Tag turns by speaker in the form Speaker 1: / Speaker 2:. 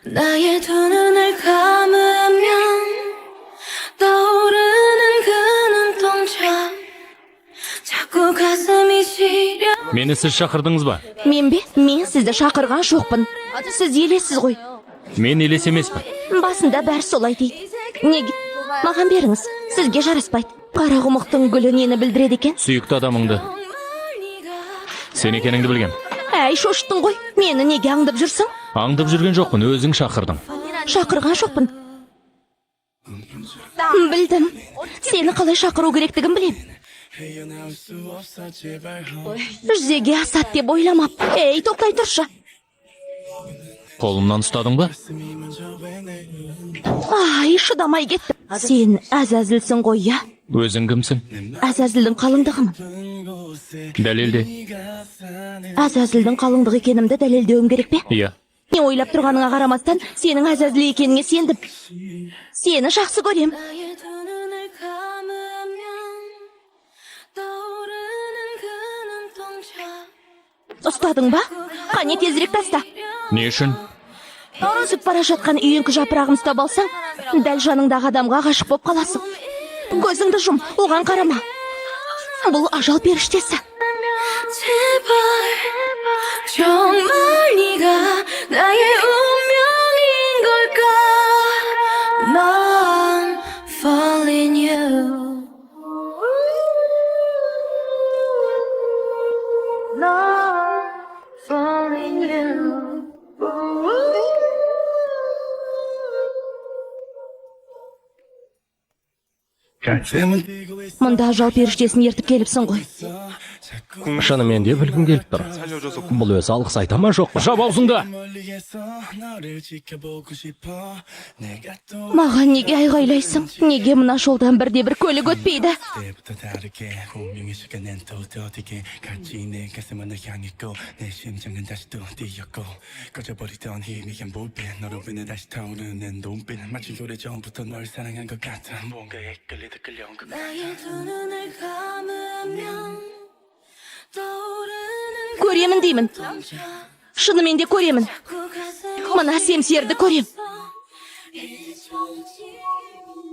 Speaker 1: 나의 두 눈을 감으면 떠오르는 그 눈동자 자꾸 가슴이 시려.
Speaker 2: Meni siz шақырдыңыз ба?
Speaker 3: Мен бе? Мен сізді шақырған жоқпын. Сіз елессіз ғой.
Speaker 2: Мен елес емеспін.
Speaker 3: Басында бәрі солай дейді. Неге? Маған беріңіз. Сізге жараспайды. Қара құмықтың гүлі нені білдіреді екен?
Speaker 2: Сүйікті адамыңды. Сен екеніңді білгем.
Speaker 3: Әй, шошыттың ғой. Мені неге аңдып жүрсің?
Speaker 2: Аңдып жүрген жоқпын, өзің шақырдың.
Speaker 3: Шақырған жоқпын. Білдім. Сені қалай шақыру керектігін білем. Жүзеге асат деп ойламап. Ей, тоқтай тұршы.
Speaker 2: Қолымнан ұстадың ба?
Speaker 3: Ай, шыдамай кеттім. Сен Әзәзілсің ғой, я?
Speaker 2: Өзің кімсің?
Speaker 3: Әзәзілдің қалыңдығымын.
Speaker 2: Дәлелде.
Speaker 3: Әзәзілдің қалыңдығы екенімді дәлелдеуім керек пе?
Speaker 2: Иә.
Speaker 3: Не ойлап тұрғаныңа қарамастан, сенің Әзәзіл екеніңе сендім. Сені жақсы көрем.
Speaker 1: 나의 두 눈을 감으면 떠오르는 그 눈동자
Speaker 3: Ұстадың ба? Қане тезірек таста.
Speaker 2: Не үшін?
Speaker 3: Түсіп бара жатқан үйеңкі жапырағын ұстап алсаң, дәл жаныңдағы адамға ғашық боп қаласың. Көзіңді жұм, оған қарама. Бұл ажал періштесі.
Speaker 1: 제발 정말 네가 나의 운명인 걸까 난 falling you 난 falling you
Speaker 3: Мұнда ажал періштесін ертіп келіпсің ғой.
Speaker 4: Шынымен де білгім келіп тұр. Бұл өзі алғыс айта ма жоқ па?
Speaker 2: Жап аузыңды!
Speaker 3: Маған неге айғайлайсың? Неге мына жолдан бірде-бір көлік өтпейді?
Speaker 1: 나의 두 눈을 감으면 떠오르는
Speaker 3: Көремін деймін.
Speaker 1: 동자
Speaker 3: Шынымен де көремін.
Speaker 1: 그 가슴이
Speaker 3: Мына семсерді көрем.